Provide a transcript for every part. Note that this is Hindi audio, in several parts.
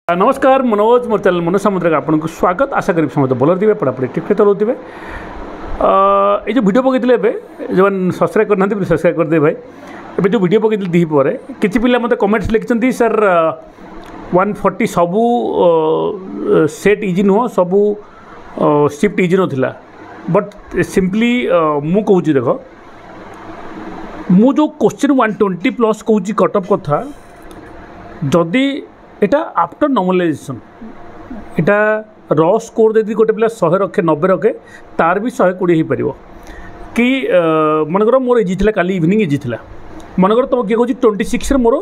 नमस्कार मनोज मोर चैनल मनोज सामुद्रिक आपको स्वागत आशा करी समस्त भल थे पढ़ापढ़ी ठीक ठाक चलाऊे ये जो वीडियो पकई जो सब्सक्राइब करना सब्सक्राइब करदे भाई ये जो वीडियो पकई दी पर किसी पिला मत कमेंट्स लिखिं सर 140 सबू सेट इजी नुह सबू शिफ्ट इजी नाला बट सिंपली मु कहूँ देख मु जो क्वेश्चन 120 प्लस कहूँ कटअप कथा जदि एटा आफ्टर नॉर्मलाइजेशन एटा रॉ स्कोर यदि गोटे पिला 100 रखे 90 रखे तार भी 120 हो पार कि मनकर मोर इजी था काली इवनिंग इजी था मनकर तुम किए कहूँ 26 मोर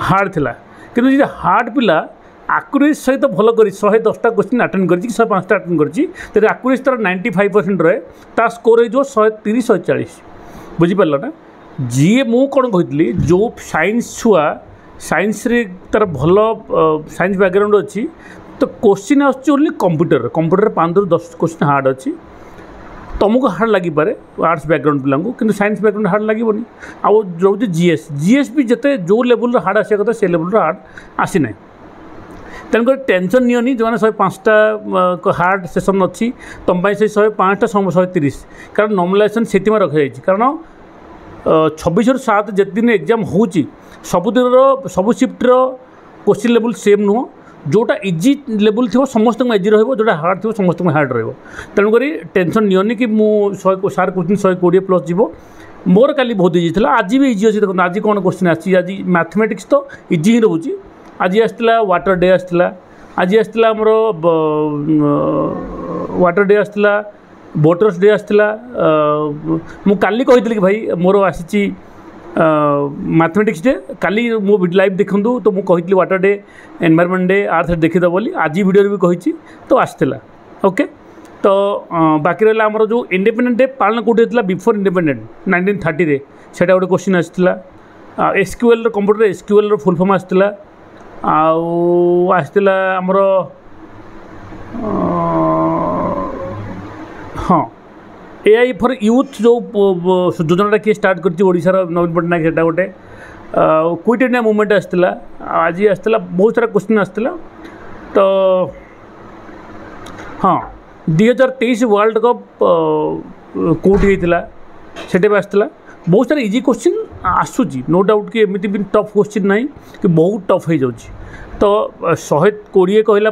हार्ड थिला किंतु जी हार्ड पिला आक्यूरेसी सहित भल कर 110टा क्वेश्चन अटेंड कर 105टा अटेंड कर आक्यूरेसी तार 95% रहे ता स्कोर हो 130 140 बुझीपार ना जी मु कौन कही जो साइंस छुआ साइंस रे तार भल साइंस बैकग्राउंड अच्छी तो क्वेश्चन आसली कंप्यूटर कंप्यूटर 5 ରୁ 10 क्वेश्चन हार्ड अच्छी तुमको हार्ड लगी पारे आर्ट्स बैकग्राउंड पिला कि साइंस बैकग्राउंड हार्ड लगे आउ जो जीएस जीएस भी जिते जो लेवल हार्ड आसा कथा से लेवल हार्ड आसी ना तेणुक टेंशन नियनि जो 105टा हार्ड सेसन अच्छी तुम से 105टा 130 कारण नॉर्मलाइजेशन से रखी कारण 26 ରୁ 7 जिते दिन एग्जाम हो सबुदिन सबू शिफ्टर क्वेश्चन लेवल सेम नुह जोटा इजी लेवल थी समस्त इजी रोटा हार्ड थी समस्त हार्ड रेणुक टेंशन नियनि कि मुझे सार क्वेश्चन 120 प्लस जीव मोर काली बहुत इजी था आज भी इजी अच्छी देखो आज कौन क्वेश्चन आज मैथमेटिक्स तो इजी ही रोचे आज आसला वाटर डे आसला आज आसला आमर वाटर डे आसला वोटर्स डे आसला मु काली कही कि भाई मोर आसी मैथमेटिक्स डे काली मो लाइव देखूँ तो मुझे वाटर डे एनवायरमेंट डे अर्थ देखीद बोली आज वीडियो भी कही तो आसला ओके तो बाकी रहा आमर जो इंडिपेंडेंट डे पालन कौटे होता बिफोर इंडिपेंडेंट 1930 रे सेटा गोटे क्वेश्चन आसला SQL computer SQL full form आसला आसला आमर हाँ एआई फॉर यूथ जो योजना किए स्टार्ट करशार नवीन पट्टनायक से गोटे क्विट इंडिया मूवमेंट आसला आज आसला बहुत सारा क्वेश्चन आसला तो हाँ 2023 वर्ल्ड कप कौटी होता से आसला बहुत सारा इजी क्वेश्चन आसूँ नो डाउट कि एमती भी टफ क्वेश्चन ना कि बहुत टफ हो जाऊँगी तो 120 कहला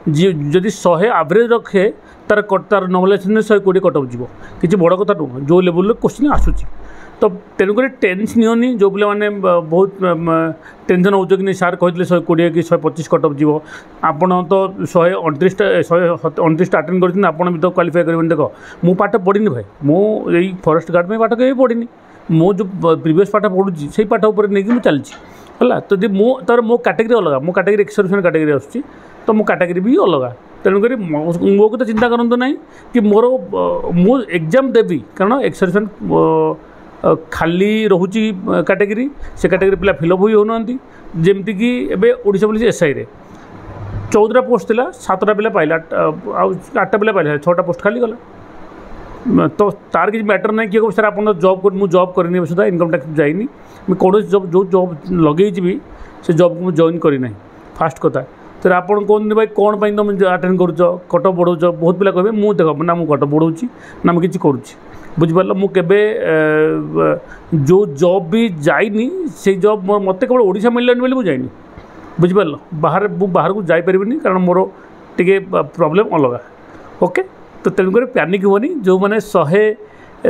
जदि 100 एवरेज रखे तार तार नॉर्मलाइजेशन 120 कटअप जीव किसी बड़ कथा नुह जो लेवल क्वेश्चन आसूँ तो तेणुक टेंशन नियनि जो पिला माने बहुत टेंशन हो कि सार कहते 120 कि 125 कटअप जीव आपड़ तो 129 अटेंड कर भी तो क्वालिफाई करेंगे देख मु पाठ पढ़ी भाई मु फॉरेस्ट गार्ड में पाठ कहीं पढ़ी मो जो प्रीवियस पाठ पढ़ुची से पाठ उपर नहीं चलती है तो तार मो कैटेगरी अलग मो कैटेगरी एक्सर्विशन कैटेगरी आसूँ तो मो कैटेगरी भी अलग तेणुक मो को चिंता करते ना कि मोर मो एग्जाम देवी कारण एक्सर्विशन खाली रोचे कैटेगरी से कैटेगरी पिला फिलअप हुई होना जमती कि ओडिशा पुलिस एसआई रे 14टा पोस्ट था 7टा पिला पाइला 8टा पिला पाइला 6टा पोस्ट खाली गला तो तार किसी मैटर ना किए सर आप जॉब कर मुझे जॉब करनी सुधा इनकम टैक्स जाइनी मैं कौन जॉब जो जॉब लगे भी से जॉब को जॉइन करना फास्ट कथा तो आप कहते भाई कौन पाई तुम अटेंड कर कटअप बढ़ाऊच बहुत पिला कहे मुझे देख ना मुझे कटअप बढ़ाऊँगी ना मुझे किसी करुँची बुझिपार मुझे जो जॉब भी जाइनी से जॉब मोर मत केवल ओडिशा मिललानी बोली मुझे जाइनी बुझिपार बाहर बाहर को जापरि कारण मोर टे प्रॉब्लम अलग ओके तो तेणुक पैनिक हुआ जो मैंने 100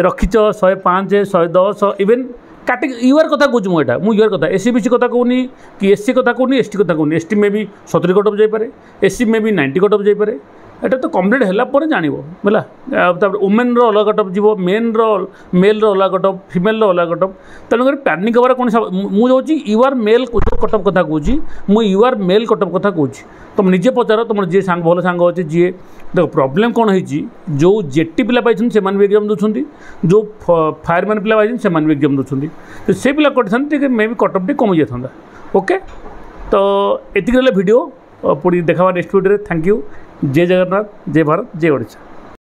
रखीच 105 110 इवेन कैटेगरी यूआर कथा कहूँ मुझे यूआर कथा एससी बीसी कथा कहूनी कि एससी कथा कहूनी एसटी कथा कहूनी एसटी में भी 70 कटअप जापे एससी में भी 90 कटअप जापे एटा तो कम्प्लीट है जानिबो बोला वुमेन रो अलग कटअप जीव मेन रो मेल रो अलग कटअप फीमेल रो अलग कटअप तेणुक पैनिक हमार कौन मुझे यूआर मेल कटअप कथा कहूँ मुझे यूआर मेल कटअप कथा कहूँ तुम निजे पचार तुम जी सांग भल सांग अच्छे जी देख प्रॉब्लम कौन है जो जेटी पिला पाई से भी एग्जाम दूसरी जो फायरमैन पिला पाई से भी एग्जाम दूसरी तो से पिला करते मे भी कटअप कमी जाता ओके तो ये वीडियो पुणी देखा नेक्स्ट वीडियो थैंक यू जय जगन्नाथ जय भारत जय ओडिशा।